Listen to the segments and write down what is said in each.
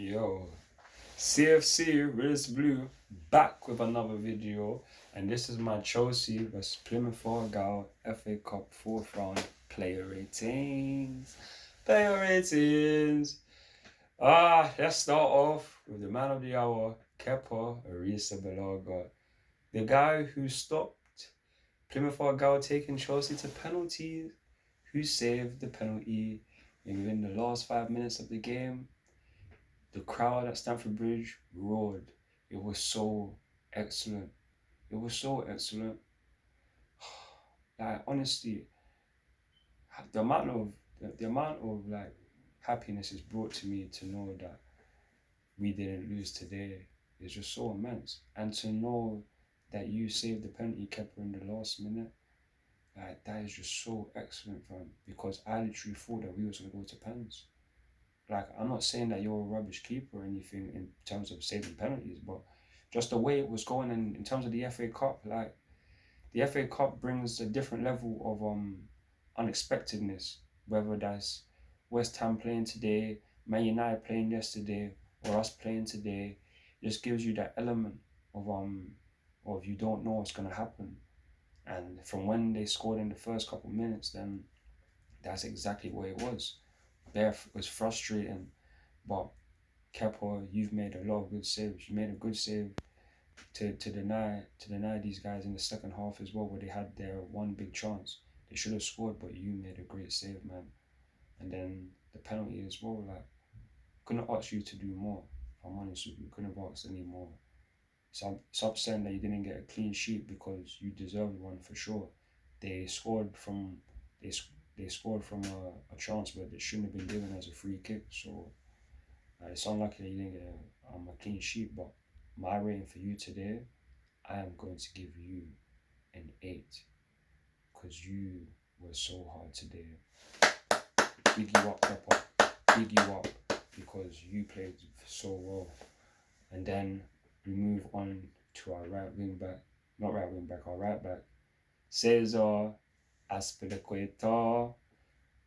Yo, CFC Riz Blue back with another video, and this is my Chelsea vs Plymouth Argyle FA Cup fourth round player ratings. Let's start off with the man of the hour, Kepa Arrizabalaga, the guy who stopped Plymouth Argyle taking Chelsea to penalties, who saved the penalty within the last 5 minutes of the game. The crowd at Stamford Bridge roared. It was so excellent. It was so excellent. Like, honestly, the amount of like happiness is brought to me to know that we didn't lose today is just so immense. And to know that you saved the penalty keeper in the last minute, like, that is just so excellent, fam. Because I literally thought that we was gonna go to pens. Like, I'm not saying that you're a rubbish keeper or anything in terms of saving penalties, but just the way it was going in terms of the FA Cup, like, the FA Cup brings a different level of unexpectedness, whether that's West Ham playing today, Man United playing yesterday, or us playing today. It just gives you that element of you don't know what's gonna happen. And from when they scored in the first couple of minutes, then that's exactly what it was. There was frustrating, but Kepa, you've made a lot of good saves. You made a good save to deny these guys in the second half as well, where they had their one big chance. They should have scored, but you made a great save, man. And then the penalty as well, like, couldn't ask you to do more. If I'm honest with you, couldn't have asked any more. So it's upsetting that you didn't get a clean sheet because you deserved one for sure. They scored from a chance where they shouldn't have been given as a free kick. So it's unlucky that you didn't get a clean sheet. But my rating for you today, I am going to give you an 8 because you were so hard today. Big you up, Pepper. Big you up because you played so well. And then we move on to our our right back, Cesar Aspera,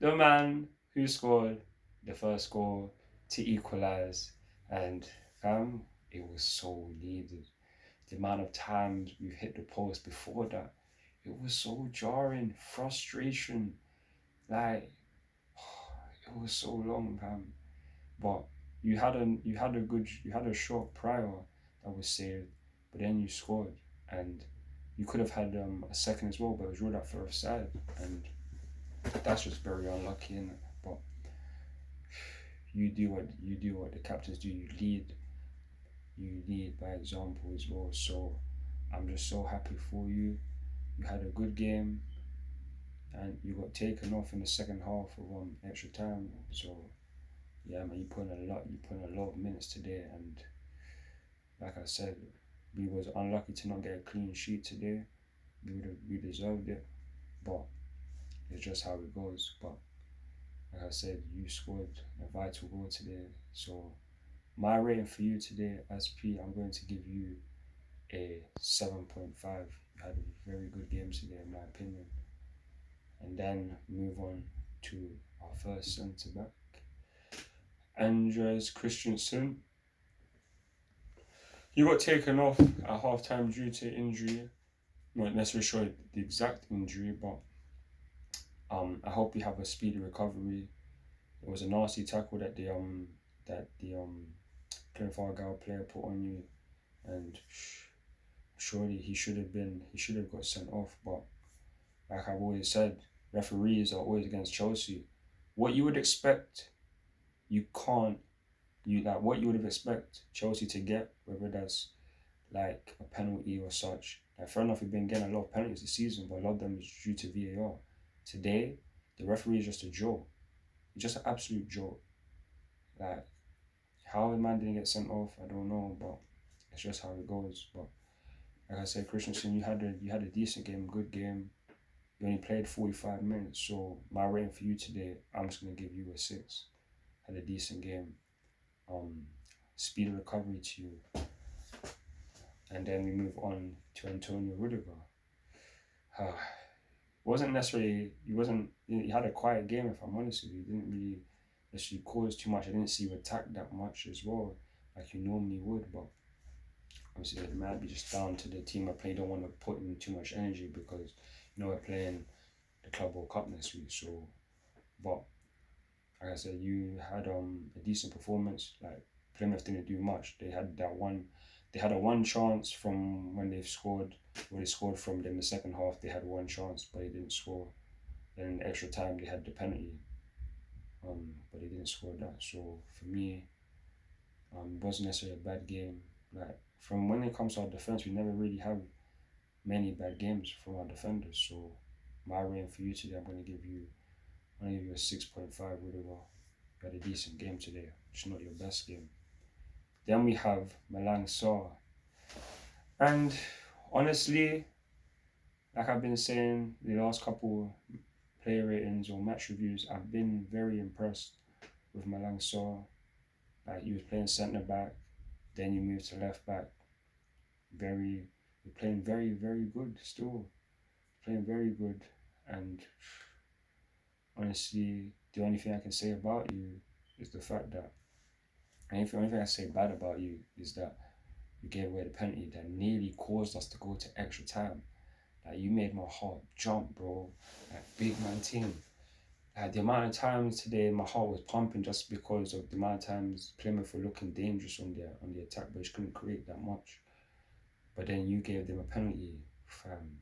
the man who scored the first goal to equalize. And it was so needed. The amount of times we've hit the post before that, it was so jarring, frustration. Like, it was so long, fam. But you had a shot prior that was saved, but then you scored, and you could have had a second as well, but it was ruled out for offside, and that's just very unlucky, innit? But you do what the captains do. You lead by example as well. So I'm just so happy for you. You had a good game, and you got taken off in the second half of extra time. So yeah, man, you put in a lot of minutes today, and like I said, we was unlucky to not get a clean sheet today. We deserved it, but it's just how it goes. But like I said, you scored a vital goal today. So my rating for you today, as P, I'm going to give you a 7.5. You had a very good game today, in my opinion. And then move on to our first centre back, Andres Christensen. He got taken off at half-time due to injury. Not necessarily sure the exact injury, but I hope you have a speedy recovery. It was a nasty tackle that the Plymouth Argyle player put on you, and surely he should have got sent off. But like I've always said, referees are always against Chelsea. What you would expect, what you would have expect Chelsea to get, whether that's like a penalty or such. Like, fair enough, we've been getting a lot of penalties this season, but a lot of them is due to VAR. Today, the referee is just a joke. It's just an absolute joke. Like, how the man didn't get sent off, I don't know, but it's just how it goes. But like I said, Christensen, you had a decent game, good game. You only played 45 minutes, so my rating for you today, I'm just gonna give you a 6. Had a decent game. Speed of recovery to you. And then we move on to Antonio Rudiger. He had a quiet game, if I'm honest with you. He didn't really necessarily caused too much. I didn't see you attack that much as well, like you normally would. But obviously, it might be just down to the team I play. Don't want to put in too much energy because we're playing the Club World Cup next week. So, but like I said, you had a decent performance. Like Plymouth didn't do much. They had that one. They had a one chance from when they scored. When they scored from them in the second half, they had one chance, but they didn't score. Then in extra time, they had the penalty, but they didn't score that. So for me, it wasn't necessarily a bad game. Like from when it comes to our defense, we never really have many bad games from our defenders. So my rating for you today, I'm gonna give you a 6.5. Rudiger, you had a decent game today. It's not your best game. Then we have Malang Sarr, and honestly, like I've been saying the last couple player ratings or match reviews, I've been very impressed with Malang Sarr. Like he was playing centre back, then you moved to left back. You're playing very good still. Playing very good, and honestly, the only thing I can say about you is the fact that, and the only thing I say bad about you is that you gave away the penalty that nearly caused us to go to extra time. Like you made my heart jump, bro. Like big man team. Like the amount of times today my heart was pumping just because of the amount of times Plymouth were looking dangerous on the attack, but just couldn't create that much. But then you gave them a penalty, fam.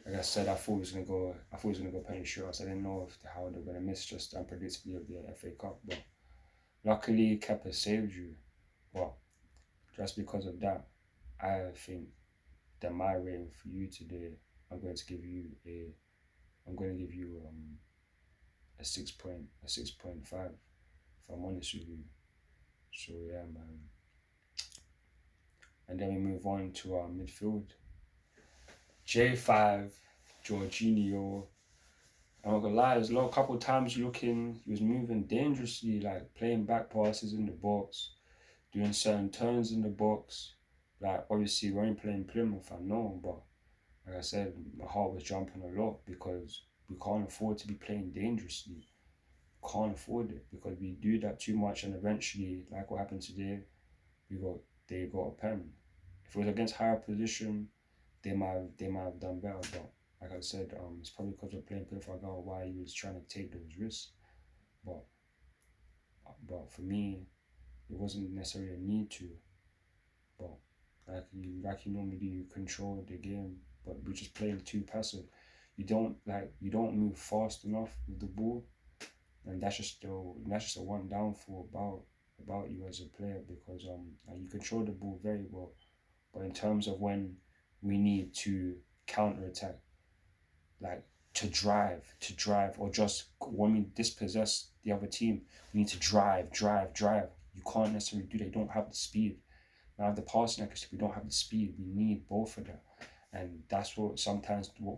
Like I said, I thought it was gonna go. I thought it was gonna go penalty shootouts. I didn't know how they were gonna miss just unpredictably of the FA Cup. But luckily, Kepa saved you. But just because of that, I think that my rating for you today, I'm going to give you a. I'm going to give you a 6.5. If I'm honest with you. So yeah, man. And then we move on to our midfield. J5, Jorginho. I'm not gonna lie, there's a couple of times he was moving dangerously, like playing back passes in the box, doing certain turns in the box. Like obviously we're only playing Plymouth, I know, but like I said, my heart was jumping a lot because we can't afford to be playing dangerously. Can't afford it because we do that too much, and eventually, like what happened today, they got a pen. If it was against higher position, they might have done better. But like I said, it's probably because we're playing Plymouth Argyle why he was trying to take those risks. But for me, it wasn't necessarily a need to. But like you normally do, you control the game, but we're just playing too passive. You don't move fast enough with the ball, and that's just a one downfall about you as a player because you control the ball very well, but in terms of when we need to counter attack, like to drive, or just when we dispossess the other team, we need to drive. You can't necessarily do that. You don't have the speed. Now the passing accuracy, we don't have the speed. We need both of them, and that's what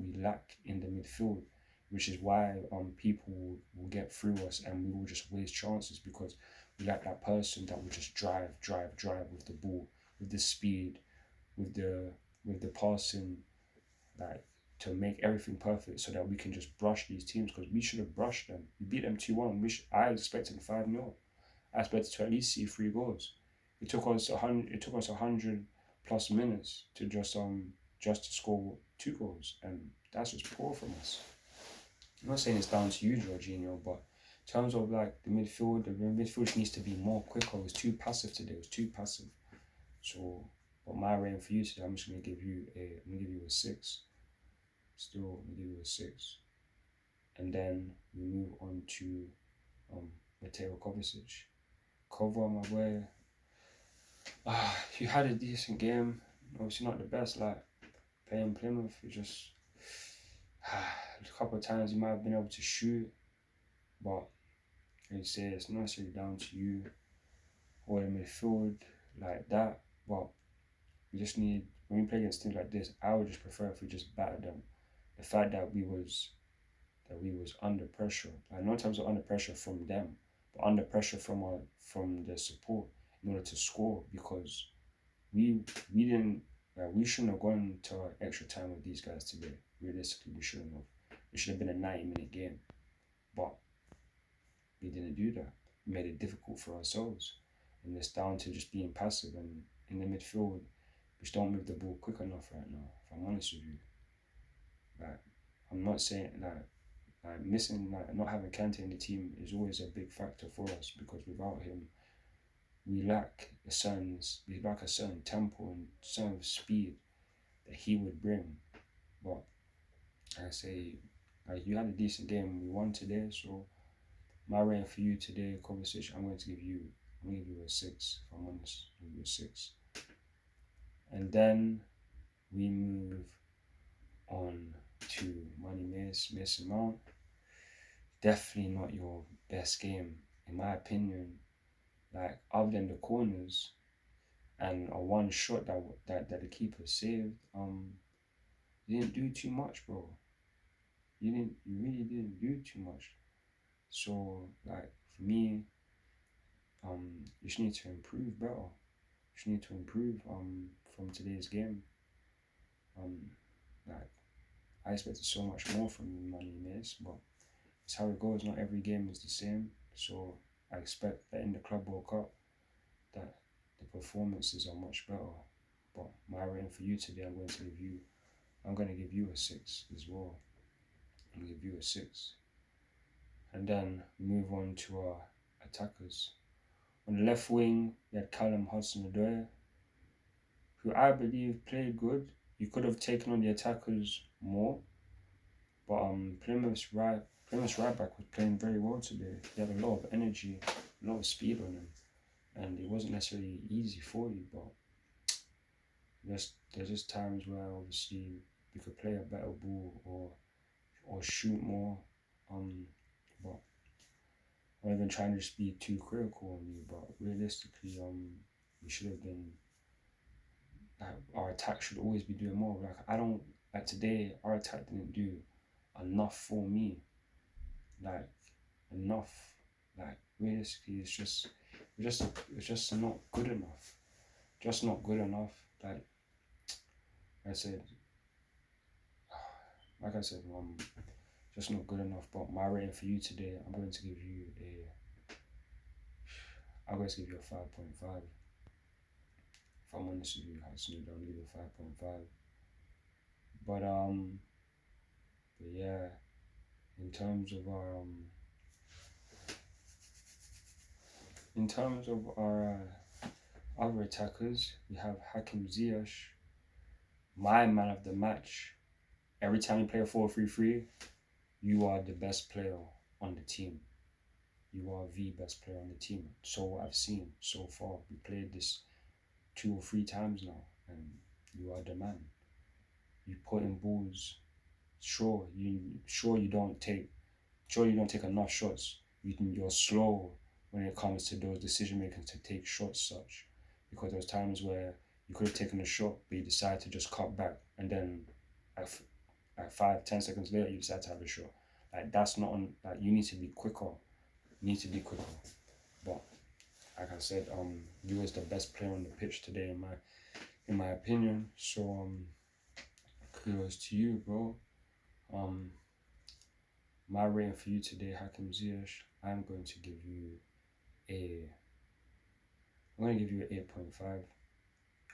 we lack in the midfield, which is why people will get through us and we will just waste chances because we lack that person that will just drive with the ball, with the speed, with the passing, like to make everything perfect so that we can just brush these teams because we should have brushed them. We beat them 2-1. I expected 5-0. I expected to at least see 3 goals. It took us 100 plus minutes to just to score 2 goals, and that's just poor from us. I'm not saying it's down to you, Jorginho, but in terms of like the midfield needs to be more quicker. It was too passive today. It was too passive. So, but my rating for you today, I'm gonna give you a 6. Still, I'm gonna give you a 6. And then we move on to Mateo Kovacic. Kova, my boy. You had a decent game. Obviously not the best. Like playing Plymouth, you just a couple of times you might have been able to shoot, but like you say, it's not necessarily down to you or the midfield like that. But we just need, when we play against teams like this, I would just prefer if we just battered them. The fact that we was under pressure, like not in terms of under pressure from them, but under pressure from the support in order to score, because we didn't, we shouldn't have gone to extra time with these guys today. Realistically, we shouldn't have. It should have been a 90-minute game. But we didn't do that. We made it difficult for ourselves. And it's down to just being passive and in the midfield, we just don't move the ball quick enough right now, if I'm honest with you. Like, I'm not saying like missing, like not having Kante in the team is always a big factor for us, because without him, we lack a certain tempo and certain speed that he would bring. But I say, like, you had a decent game. We won today, so my rating for you today, conversation, I'm going to give you a 6. If I'm honest, I'll give you a 6. And then we move on to Mason Mount. Definitely not your best game, in my opinion. Like, other than the corners and a one shot that the keeper saved, you didn't do too much, bro. You really didn't do too much. So, like, for me, you just need to improve better. You just need to improve from today's game. Like, I expected so much more from you, Manny Mace, but it's how it goes. Not every game is the same. So I expect that in the Club World Cup, that the performances are much better. But my rating for you today, I'm going to give you a 6 as well. I'm going to give you a 6. And then move on to our attackers. On the left wing, we had Kalam Hudson, who I believe played good. You could have taken on the attackers more, but Plymouth's right back was playing very well today. He had a lot of energy, a lot of speed on him, and it wasn't necessarily easy for you. But there's just times where obviously we could play a better ball or shoot more. But I'm not even trying to just be too critical on you, but realistically, we should have been. Like, our attack should always be doing more. Like today, our attack didn't do enough for me. Like, enough. Like, realistically, it's just not good enough. Just not good enough. Like I said, just not good enough. But my rating for you today, I'm going to give you a 5.5. If I'm honest with you, Hudson, I'll give you a 5.5. But yeah, in terms of our other attackers, we have Hakim Ziyash, my man of the match. Every time you play a 4-3-3, you are the best player on the team. You are the best player on the team. So what I've seen so far, we played this 2 or 3 times now, and you are the man. You put in balls. Sure you don't take enough shots. You're slow when it comes to those decision makers to take shots such, because there's times where you could have taken a shot, but you decide to just cut back, and then at 5-10 seconds later you decide to have a shot. Like, that's not on. Like, you need to be quicker. But like I said, you was the best player on the pitch today in my opinion. So kudos to you, bro. My rating for you today, Hakim Ziyash, I'm going to give you an 8.5.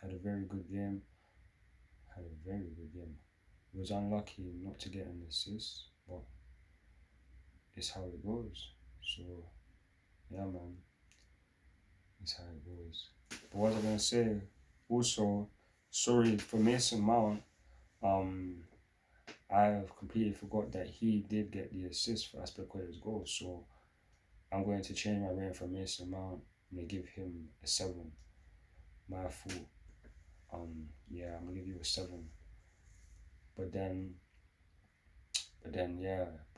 Had a very good game. It was unlucky not to get an assist, but it's how it goes. So yeah, man, it's how it goes. But what was I gonna say? Also, sorry for Mason Mount. I completely forgot that he did get the assist for Aspera's goal. So I'm going to change my rating for Mason Mount. I'm gonna give him a 7. My fault. Yeah, I'm gonna give you a 7. But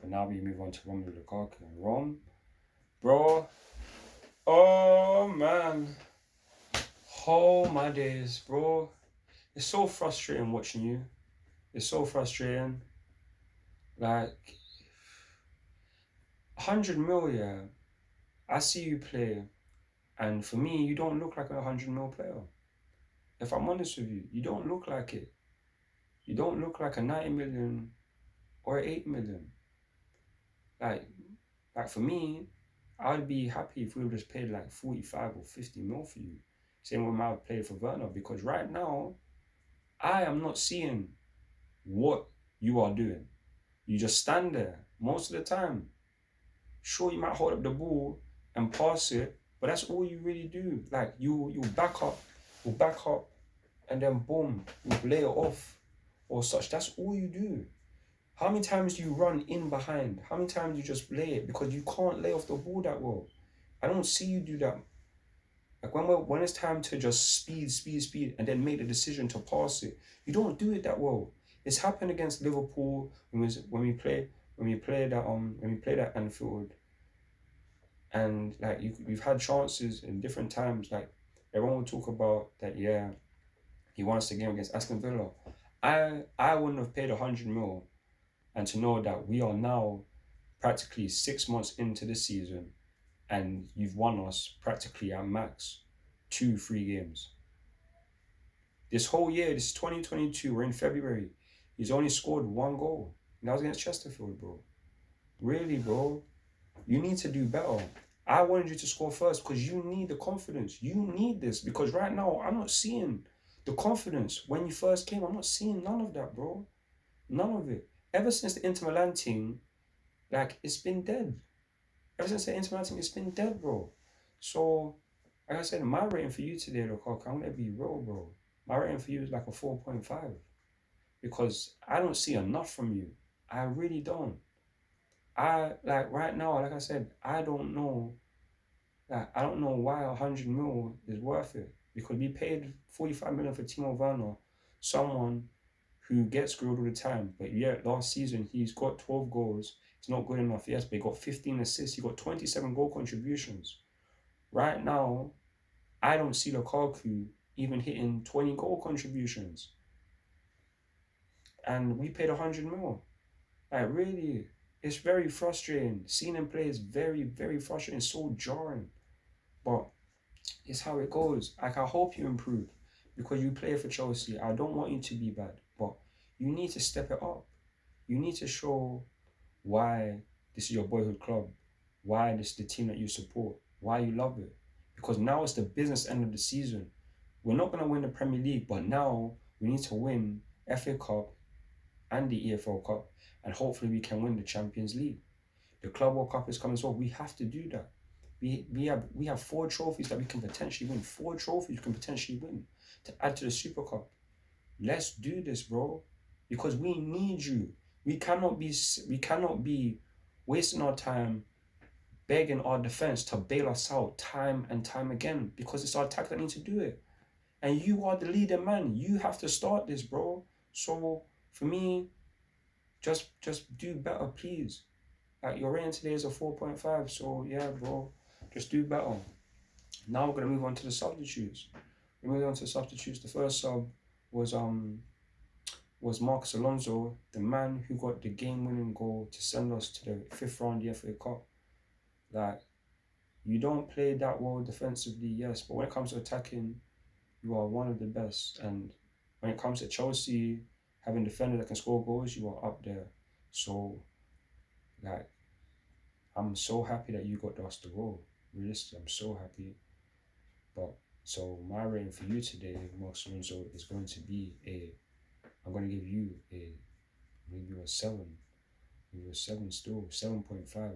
now we move on to Romelu Lukaku. And bro, oh man, oh my days, bro. It's so frustrating watching you. It's so frustrating. Like, 100 mil, yeah. I see you play, and for me, you don't look like a 100 mil player. If I'm honest with you, you don't look like it. You don't look like a 90 million or 8 million. Like for me, I'd be happy if we would just paid like 45 or 50 mil for you. Same way I would play for Werner, because right now, I am not seeing what you are doing. You just stand there most of the time. Sure, you might hold up the ball and pass it, but that's all you really do. Like you'll back up, and then boom, you lay it off or such. That's all you do. How many times do you run in behind? How many times do you just lay it? Because you can't lay off the ball that well. I don't see you do that. Like when it's time to just speed, and then make the decision to pass it, you don't do it that well. It's happened against Liverpool when we played at Anfield, and like we've had chances in different times. Like everyone will talk about that. Yeah, he won us the game against Aston Villa. I wouldn't have paid 100 mil, and to know that we are now practically 6 months into this season, and you've won us practically at max 2-3 games. This whole year, this is 2022, we're in February. He's only scored 1 goal. And that was against Chesterfield, bro. Really, bro. You need to do better. I wanted you to score first because you need the confidence. You need this because right now, I'm not seeing the confidence. When you first came, I'm not seeing none of that, bro. None of it. Ever since the Inter Milan team, like, it's been dead. Ever since the Inter Milan team, it's been dead, bro. So, like I said, my rating for you today, look, I'm going to be real, bro. My rating for you is like a 4.5 because I don't see enough from you. I really don't. Right now, like I said, I don't know why 100 mil is worth it because we paid 45 million for Timo Werner, someone who gets grilled all the time. But yeah, last season he's got 12 goals. It's not good enough, yes, but he got 15 assists. He got 27 goal contributions. Right now, I don't see Lukaku even hitting 20 goal contributions. And we paid 100 mil. Like, really, it's very frustrating. Seeing him play is very, very frustrating. It's so jarring. But it's how it goes. Like, I hope you improve because you play for Chelsea. I don't want you to be bad, but you need to step it up. You need to show why this is your boyhood club, why this is the team that you support, why you love it. Because now it's the business end of the season. We're not going to win the Premier League, but now we need to win FA Cup and the EFL Cup, and hopefully we can win the Champions League. The Club World Cup is coming as well. We have to do that. We have 4 trophies that we can potentially win. 4 trophies you can potentially win to add to the Super Cup. Let's do this, bro, because we need you. We cannot be wasting our time begging our defense to bail us out time and time again because it's our attack that needs to do it. And you are the leader, man. You have to start this, bro. So for me, just do better, please. Like, your rating today is a 4.5. So yeah, bro, just do better. Now we're gonna move on to the substitutes. The first sub was Marcus Alonso, the man who got the game-winning goal to send us to the 5th round of the FA Cup. Like, you don't play that well defensively, yes, but when it comes to attacking, you are one of the best. And when it comes to Chelsea, having defenders that can score goals, you are up there. So, like, I'm so happy that you got us the role. Realistically, I'm so happy. But, so my rating for you today, Marcus Alonso, is going to be I'm going to give you maybe a 7. Maybe a 7 still, 7.5.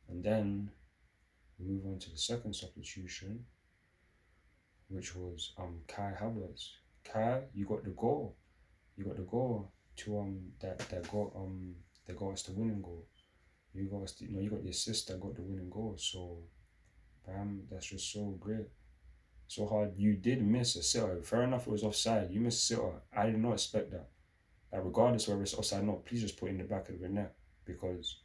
And then we move on to the second substitution, which was Kai Havertz. Kai, you got the goal. You got the goal to that got us the winning goal. You got the assist that got the winning goal. So bam, that's just so great. So hard. You did miss a sitter. Fair enough, it was offside. You missed a sitter. I did not expect that. Like, regardless of whether it's offside or not, please just put it in the back of the net because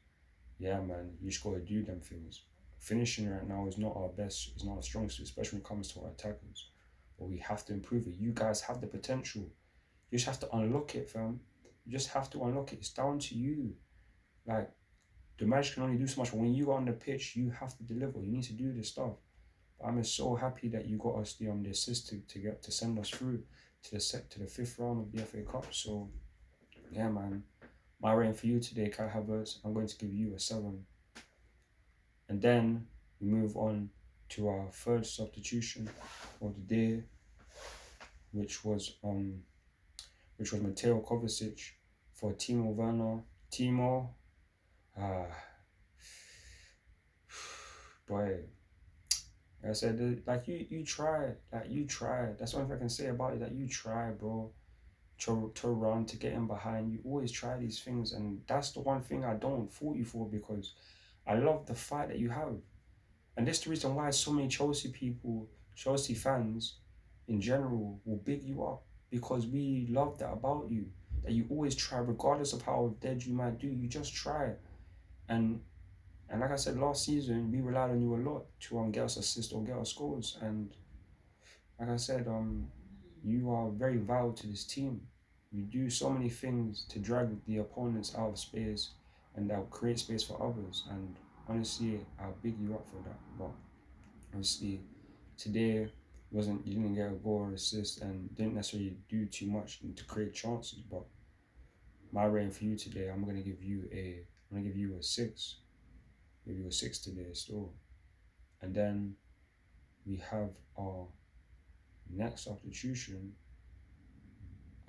yeah, man, you just gotta do them things. Finishing right now is not our best, it's not our strong suit, especially when it comes to our attackers. But we have to improve it. You guys have the potential. You just have to unlock it, fam. You just have to unlock it. It's down to you. Like, the Magic can only do so much, but when you go on the pitch, you have to deliver. You need to do this stuff. But I'm just so happy that you got us the assist to send us through to the 5th round of the FA Cup. So yeah, man. My rating for you today, Kai Havertz, I'm going to give you a 7. And then we move on to our third substitution of the day, which was Mateo Kovacic for Timo Werner. Timo, boy, like I said, like you try, That's one thing I can say about it. That you try, bro, to run, to get in behind. You always try these things, and that's the one thing I don't fault you for, because I love the fight that you have. And that's the reason why so many Chelsea fans in general will big you up, because we love that about you. That you always try, regardless of how dead you might do, you just try. And like I said, last season, we relied on you a lot to get us assists or get us goals. And like I said, you are very vital to this team. You do so many things to drag the opponents out of space, and that will create space for others. And honestly, I'll big you up for that. But obviously, today you didn't get a goal or assist, and didn't necessarily do too much to create chances. But my rating for you today, I'm gonna give you a 6. Give you a 6 today still. And then we have our next substitution.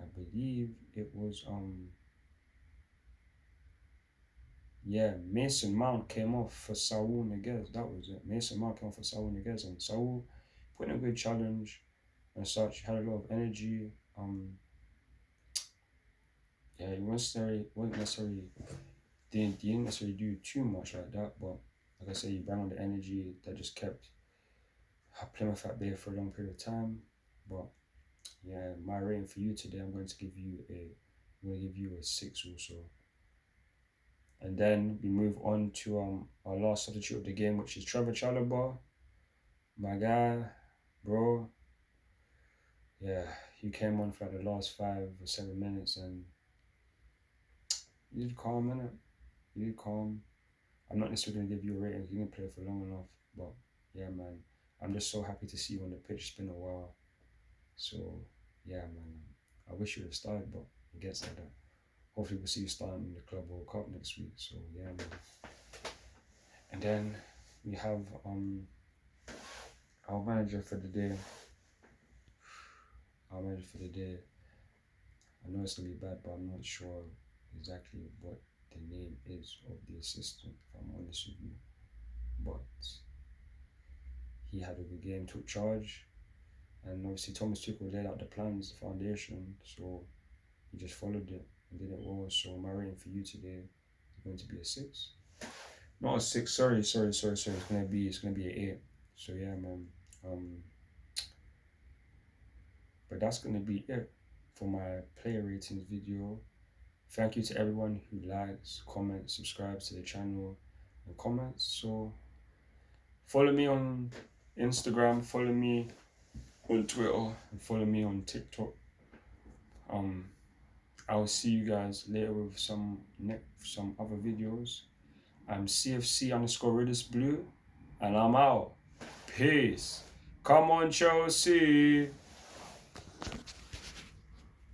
I believe it was Mason Mount came off for Saul Niguez. That was it. Mason Mount came off for Saul Niguez, and Saul put in a good challenge and such. Had a lot of energy. He didn't necessarily do too much like that, but like I said, he brought on the energy that just kept Plymouth at bay for a long period of time. But yeah, my rating for you today, I'm going to give you a 6 also. And then we move on to our last substitute of the game, which is Trevor Chalobah. My guy, bro. Yeah, he came on for like the last 5 or 7 minutes, and he did calm, innit? He did calm. I'm not necessarily going to give you a rating. He didn't play for long enough. But yeah, man, I'm just so happy to see you on the pitch. It's been a while. So yeah, man, I wish you would have started, but it gets like that. Hopefully we'll see you starting in the Club World Cup next week. So yeah, man. And then we have our manager for the day. I know it's gonna be bad, but I'm not sure exactly what the name is of the assistant, if I'm honest with you. But he had a good game, took charge, and obviously Thomas Tuchel laid out the plans, the foundation, so he just followed it and did it well. So my rating for you today is going to be a 6. Not a 6, sorry. It's gonna be an 8. So yeah, man. But that's gonna be it for my player ratings video. Thank you to everyone who likes, comments, subscribes to the channel, and comments. So follow me on Instagram, follow me on Twitter, and follow me on TikTok. I'll see you guys later with some other videos. I'm CFC_RidisBlue, and I'm out. Peace. Come on, Chelsea.